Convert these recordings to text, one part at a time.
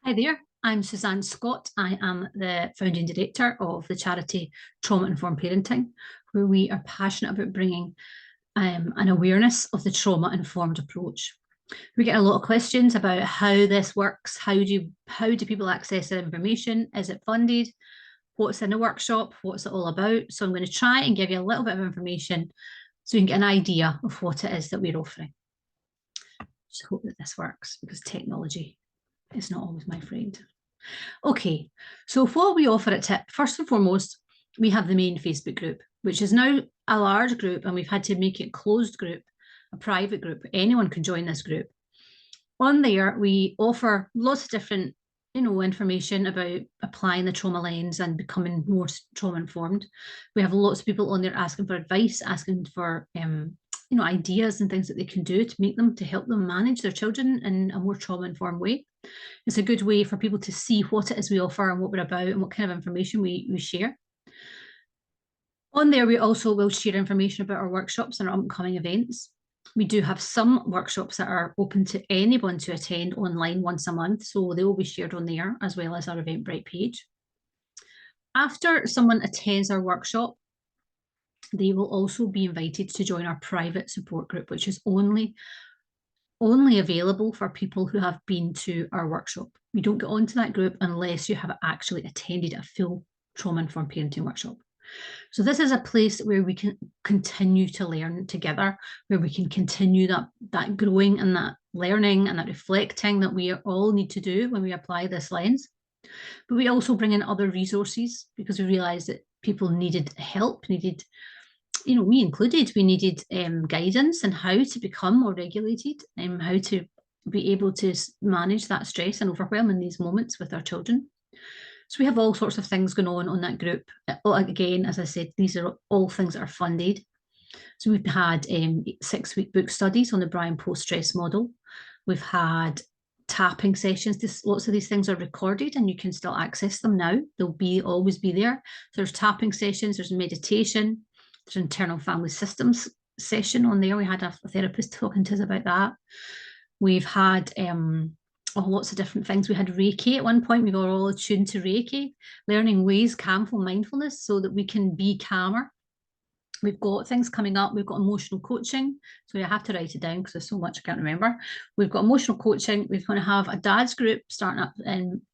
Hi there, I'm Suzanne Scott. I am the founding director of the charity Trauma Informed Parenting, where we are passionate about bringing an awareness of the trauma informed approach. We get a lot of questions about how this works. How do people access the information? Is it funded? What's in the workshop? What's it all about? So I'm going to try and give you a little bit of information so you can get an idea of what it is that we're offering. Just hope that this works because technology is not always my friend. Okay, so what we offer at T.I.P, first and foremost, we have the main Facebook group, which is now a large group, and we've had to make it a closed group, a private group. Anyone can join this group. On there, we offer lots of different, information about applying the trauma lens and becoming more trauma informed. We have lots of people on there asking for advice, asking for ideas and things that they can do to help them manage their children in a more trauma informed way. It's a good way for people to see what it is we offer and what we're about and what kind of information we share. On there, we also will share information about our workshops and our upcoming events. We do have some workshops that are open to anyone to attend online once a month, so they will be shared on there as well as our Eventbrite page. After someone attends our workshop, they will also be invited to join our private support group, which is only available for people who have been to our workshop. You don't get onto that group unless you have actually attended a full trauma-informed parenting workshop. So this is a place where we can continue to learn together, where we can continue that growing and that learning and that reflecting that we all need to do when we apply this lens. But we also bring in other resources because we realised that people needed help, me included, we needed guidance on how to become more regulated and how to be able to manage that stress and overwhelm in these moments with our children. So we have all sorts of things going on that group. Again, as I said, these are all things that are funded. So we've had 6-week book studies on the Brian post-stress model. We've had tapping sessions. Lots of these things are recorded and you can still access them now. They'll always be there. So there's tapping sessions, there's meditation, there's internal family systems session on there. We had a therapist talking to us about that. We've had lots of different things. We had Reiki at one point. We were all attuned to Reiki, learning ways, calmful mindfulness so that we can be calmer. We've got things coming up. We've got emotional coaching. So I have to write it down because there's so much I can't remember. We've got emotional coaching. We're going to have a dad's group starting up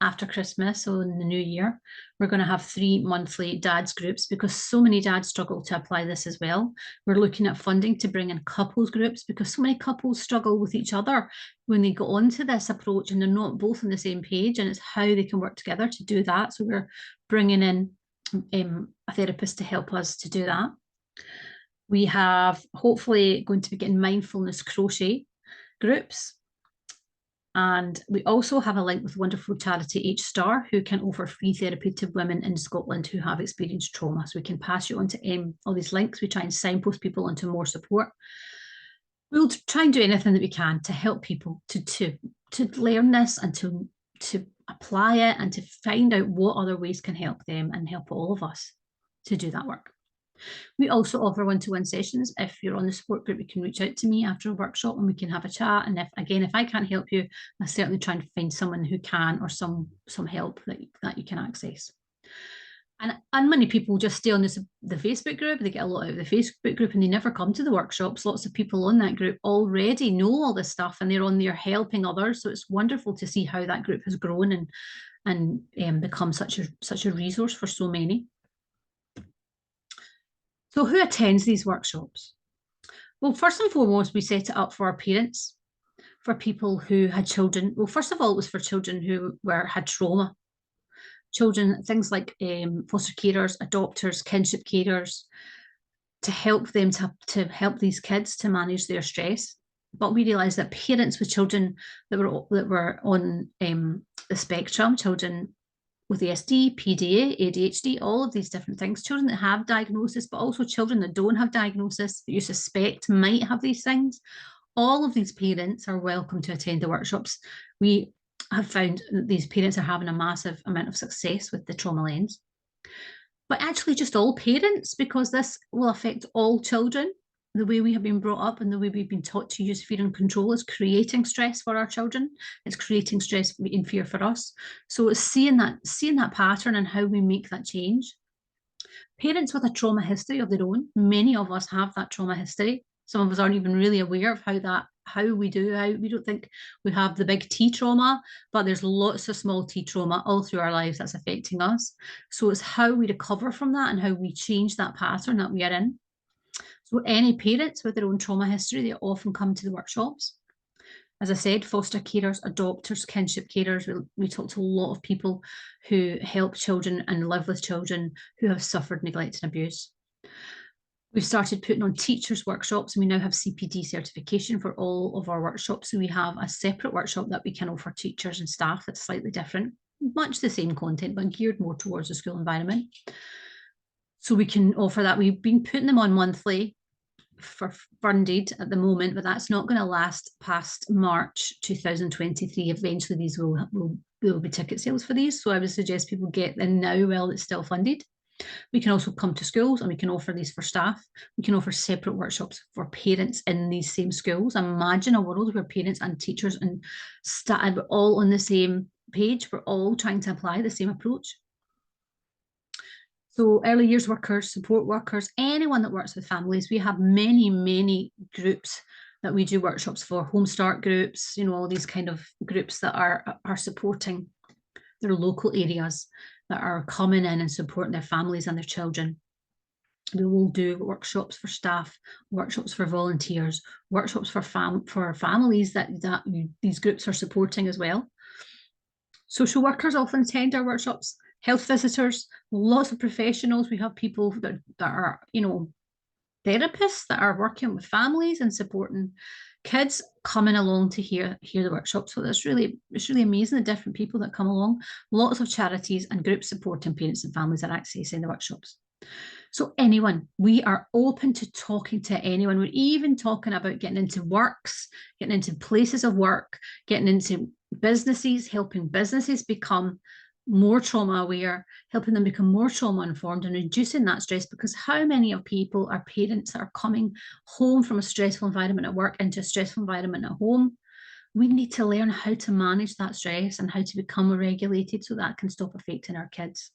after Christmas, so in the new year. We're going to have 3 monthly dads groups because so many dads struggle to apply this as well. We're looking at funding to bring in couples groups because so many couples struggle with each other when they go onto this approach and they're not both on the same page, and it's how they can work together to do that. So we're bringing in a therapist to help us to do that. We have hopefully going to be getting mindfulness crochet groups. And we also have a link with wonderful charity H Star, who can offer free therapy to women in Scotland who have experienced trauma. So we can pass you on to all these links. We try and signpost people onto more support. We'll try and do anything that we can to help people to learn this and to apply it and to find out what other ways can help them and help all of us to do that work. We also offer one-to-one sessions. If you're on the support group, you can reach out to me after a workshop and we can have a chat. And if I can't help you, I certainly try and find someone who can, or some help that you can access. And many people just stay on the Facebook group. They get a lot out of the Facebook group and they never come to the workshops. Lots of people on that group already know all this stuff and they're on there helping others. So it's wonderful to see how that group has grown and become such a resource for so many. So who attends these workshops? Well, first and foremost, we set it up for our parents, for people who had children. Well, first of all, it was for children who had trauma. Children, things like foster carers, adopters, kinship carers, to help them to help these kids to manage their stress. But we realised that parents with children that were on the spectrum, children with ASD, PDA, ADHD, all of these different things, children that have diagnosis, but also children that don't have diagnosis that you suspect might have these things. All of these parents are welcome to attend the workshops. We have found that these parents are having a massive amount of success with the trauma lens. But actually just all parents, because this will affect all children. the way we have been brought up and the way we've been taught to use fear and control is creating stress for our children. It's creating stress and fear for us. So it's seeing that pattern and how we make that change. Parents with a trauma history of their own, many of us have that trauma history. Some of us aren't even really aware of how we don't think we have the big T trauma, but there's lots of small T trauma all through our lives that's affecting us. So it's how we recover from that and how we change that pattern that we are in. So any parents with their own trauma history, they often come to the workshops. As I said, foster carers, adopters, kinship carers. We talk to a lot of people who help children and live with children who have suffered neglect and abuse. We've started putting on teachers' workshops, and we now have CPD certification for all of our workshops. So we have a separate workshop that we can offer teachers and staff that's slightly different, much the same content, but geared more towards the school environment. So we can offer that. We've been putting them on monthly for funded at the moment, but that's not going to last past March 2023. Eventually, these will be ticket sales for these. So I would suggest people get in now while it's still funded. We can also come to schools and we can offer these for staff. We can offer separate workshops for parents in these same schools. Imagine a world where parents and teachers and staff are all on the same page. We're all trying to apply the same approach. So early years workers, support workers, anyone that works with families, we have many, many groups that we do workshops for, home start groups, all these kind of groups that are supporting their local areas, that are coming in and supporting their families and their children. We will do workshops for staff, workshops for volunteers, workshops for families that these groups are supporting as well. Social workers often attend our workshops, health visitors, lots of professionals. We have people that are, therapists that are working with families and supporting kids coming along to hear the workshop. So it's really amazing the different people that come along. Lots of charities and groups supporting parents and families are accessing the workshops. So anyone, we are open to talking to anyone. We're even talking about getting into works, getting into places of work, getting into businesses, helping businesses become more trauma aware, helping them become more trauma informed and reducing that stress, because how many of people are parents that are coming home from a stressful environment at work into a stressful environment at home? We need to learn how to manage that stress and how to become regulated so that can stop affecting our kids.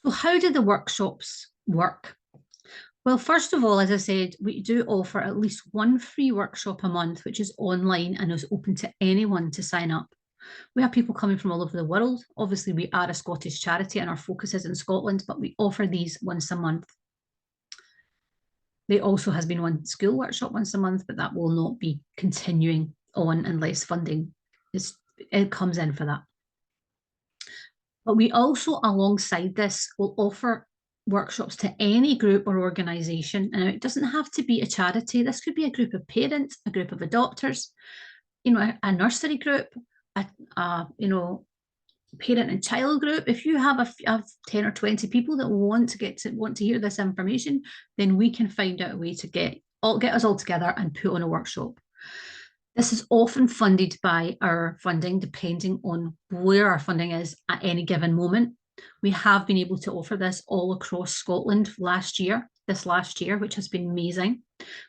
So how do the workshops work? Well, first of all, as I said, we do offer at least one free workshop a month, which is online and is open to anyone to sign up. We have people coming from all over the world. Obviously, we are a Scottish charity and our focus is in Scotland, but we offer these once a month. There also has been one school workshop once a month, but that will not be continuing on unless funding it comes in for that. But we also, alongside this, will offer workshops to any group or organisation. And it doesn't have to be a charity. This could be a group of parents, a group of adopters, a nursery group, a parent and child group. If you have 10 or 20 people that want to hear this information, then we can find out a way to get us all together and put on a workshop. This is often funded by our funding, depending on where our funding is at any given moment. We have been able to offer this all across Scotland this last year, which has been amazing.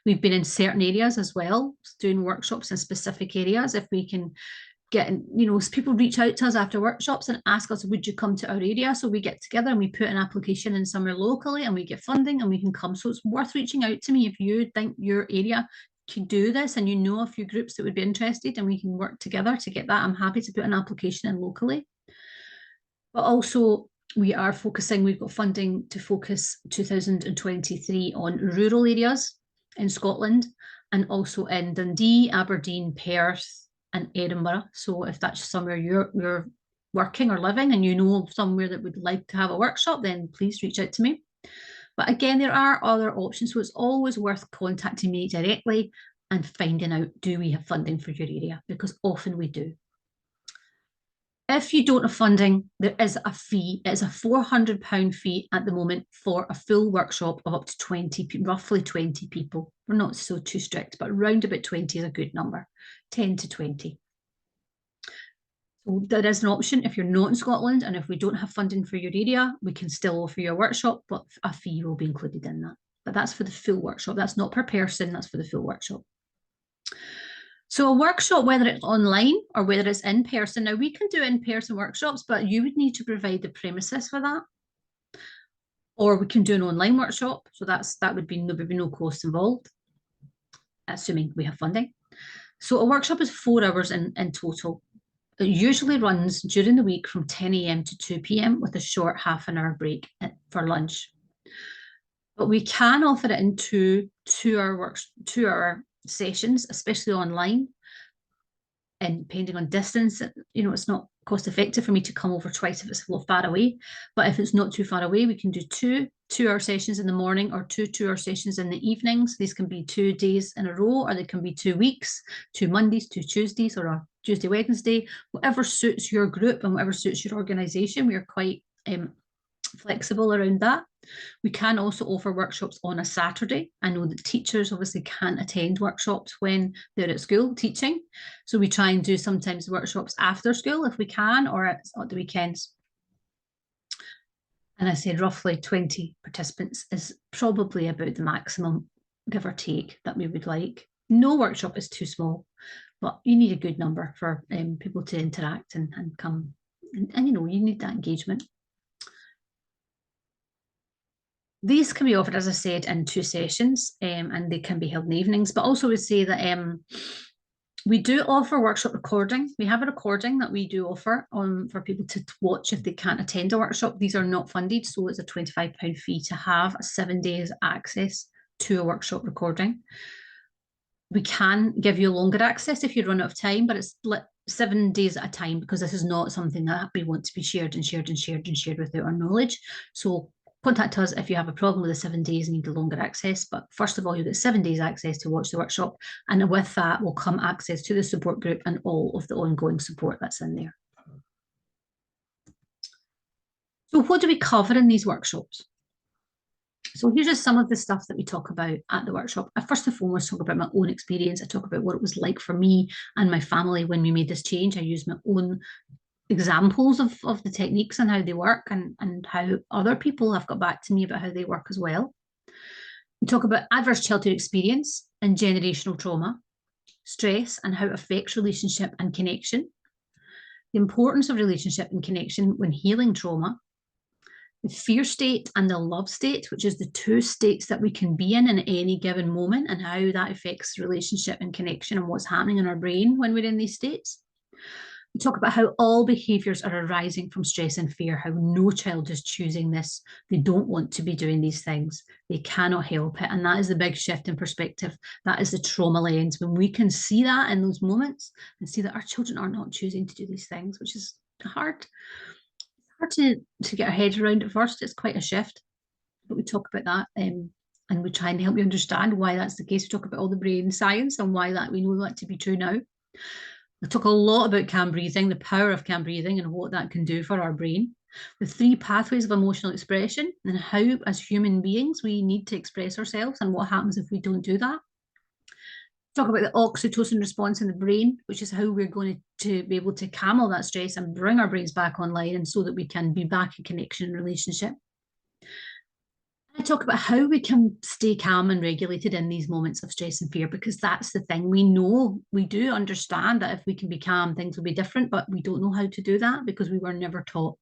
We've been in certain areas as well, doing workshops in specific areas. If we can get, people reach out to us after workshops and ask us, would you come to our area? So we get together and we put an application in somewhere locally and we get funding and we can come. So it's worth reaching out to me if you think your area can do this and a few groups that would be interested and we can work together to get that. I'm happy to put an application in locally. But also we've got funding to focus 2023 on rural areas in Scotland and also in Dundee, Aberdeen, Perth and Edinburgh. So if that's somewhere you're working or living and somewhere that would like to have a workshop, then please reach out to me. But again, there are other options. So it's always worth contacting me directly and finding out, do we have funding for your area? Because often we do. If you don't have funding, there is a fee. It is a £400 fee at the moment for a full workshop of up to roughly 20 people. We're not too strict, but around about 20 is a good number, 10 to 20. So there is an option if you're not in Scotland and if we don't have funding for your area, we can still offer you a workshop, but a fee will be included in that. but that's for the full workshop. That's not per person, that's for the full workshop. So a workshop, whether it's online or whether it's in person, now we can do in-person workshops, but you would need to provide the premises for that. Or we can do an online workshop. So that would be, there would be no cost involved, assuming we have funding. So a workshop is 4 hours in total. It usually runs during the week from 10 a.m. to 2 p.m. with a short half-an-hour break for lunch. But we can offer it in two-hour sessions, especially online. And depending on distance, it's not cost effective for me to come over twice if it's a little far away. But if it's not too far away, we can do two-hour sessions in the morning or two-hour sessions in the evenings. These can be 2 days in a row, or they can be 2 weeks, 2 Mondays, 2 Tuesdays, or a Tuesday, Wednesday, whatever suits your group and whatever suits your organisation. We are quite flexible around that. We can also offer workshops on a Saturday. I know that teachers obviously can't attend workshops when they're at school teaching. So we try and do sometimes workshops after school if we can, or at the weekends. And I said roughly 20 participants is probably about the maximum, give or take, that we would like. No workshop is too small, but you need a good number for people to interact and come. And you need that engagement. These can be offered, as I said, in 2 sessions, and they can be held in the evenings. But also we say that we do offer workshop recording. We have a recording that we do offer for people to watch if they can't attend a workshop. These are not funded, so it's a £25 fee to have 7 days access to a workshop recording. We can give you longer access if you run out of time, but it's 7 days at a time, because this is not something that we want to be shared without our knowledge. So contact us if you have a problem with the 7 days and need the longer access. But first of all, you get 7 days access to watch the workshop. And with that will come access to the support group and all of the ongoing support that's in there. So what do we cover in these workshops? So here's just some of the stuff that we talk about at the workshop. I first and foremost talk about my own experience. I talk about what it was like for me and my family when we made this change. I use my own examples of the techniques and how they work, and how other people have got back to me about how they work as well. We talk about adverse childhood experience and generational trauma, stress and how it affects relationship and connection, the importance of relationship and connection when healing trauma, the fear state and the love state, which is the 2 states that we can be in any given moment, and how that affects relationship and connection and what's happening in our brain when we're in these states. We talk about how all behaviours are arising from stress and fear, how no child is choosing this. They don't want to be doing these things. They cannot help it. And that is the big shift in perspective. That is the trauma lens. When we can see that in those moments and see that our children are not choosing to do these things, which is hard. It's hard to get our head around at first. It's quite a shift. But we talk about that and we try and help you understand why that's the case. We talk about all the brain science and why that we know that to be true now. I talk a lot about calm breathing, the power of calm breathing and what that can do for our brain. The 3 pathways of emotional expression and how, as human beings, we need to express ourselves and what happens if we don't do that. Talk about the oxytocin response in the brain, which is how we're going to be able to calm all that stress and bring our brains back online, and so that we can be back in connection and relationship. I talk about how we can stay calm and regulated in these moments of stress and fear, because that's the thing. We know, we do understand that if we can be calm, things will be different, but we don't know how to do that because we were never taught.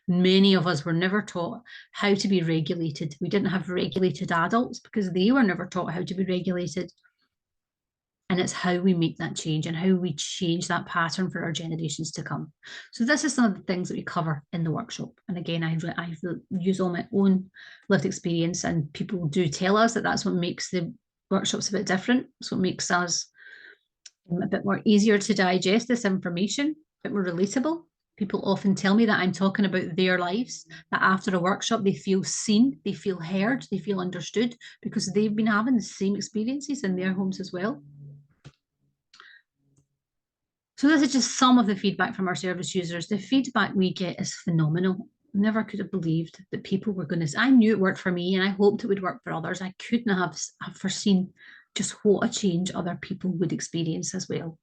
Many of us were never taught how to be regulated. We didn't have regulated adults because they were never taught how to be regulated. And it's how we make that change and how we change that pattern for our generations to come. So this is some of the things that we cover in the workshop. And again, I use all my own lived experience, and people do tell us that that's what makes the workshops a bit different. So it makes us a bit more easier to digest this information, a bit more relatable. People often tell me that I'm talking about their lives, that after a workshop, they feel seen, they feel heard, they feel understood, because they've been having the same experiences in their homes as well. So this is just some of the feedback from our service users. The feedback we get is phenomenal. Never could have believed that people were going to, I knew it worked for me and I hoped it would work for others. I couldn't have foreseen just what a change other people would experience as well.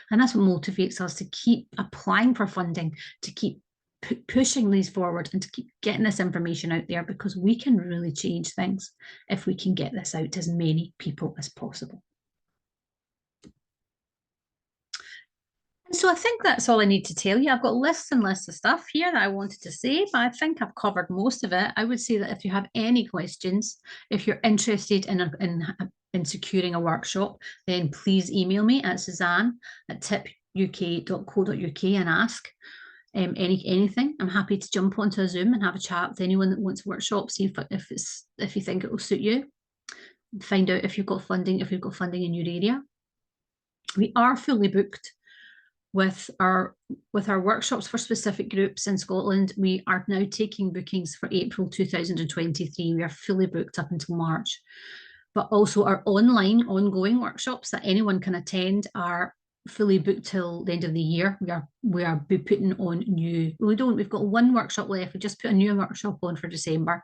And that's what motivates us to keep applying for funding, to keep pushing these forward and to keep getting this information out there, because we can really change things if we can get this out to as many people as possible. So I think that's all I need to tell you. I've got lists and lists of stuff here that I wanted to say, but I think I've covered most of it. I would say that if you have any questions, if you're interested in securing a workshop, then please email me at suzanne@tipuk.co.uk and ask anything. I'm happy to jump onto a Zoom and have a chat with anyone that wants workshops, see if you think it will suit you. Find out if you've got funding in your area. We are fully booked with our workshops for specific groups in Scotland. We are now taking bookings for April 2023. We are fully booked up until March. But also our online ongoing workshops that anyone can attend are fully booked till the end of the year. We are putting on new. We've got one workshop left. We just put a new workshop on for December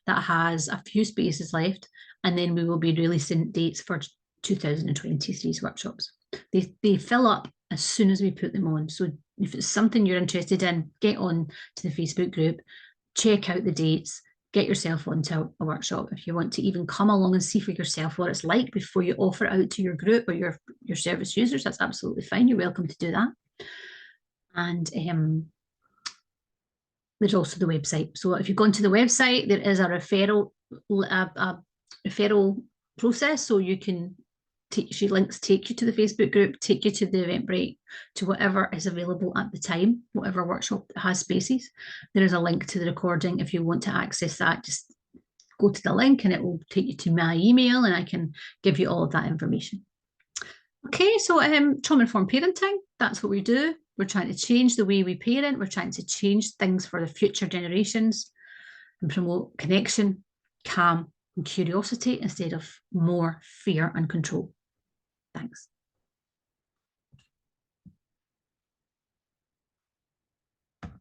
that has a few spaces left, and then we will be releasing dates for 2023's workshops. They fill up as soon as we put them on. So if it's something you're interested in, get on to the Facebook group, check out the dates, get yourself onto a workshop. If you want to even come along and see for yourself what it's like before you offer it out to your group or your service users, that's absolutely fine. You're welcome to do that. And there's also the website. So if you go onto the website, there is a referral process. So you can links take you to the Facebook group, take you to the Eventbrite, to whatever is available at the time, whatever workshop has spaces. There is a link to the recording. If you want to access that, just go to the link and it will take you to my email and I can give you all of that information. Okay, so trauma-informed parenting, that's what we do. We're trying to change the way we parent. We're trying to change things for the future generations and promote connection, calm, and curiosity instead of more fear and control. Thanks.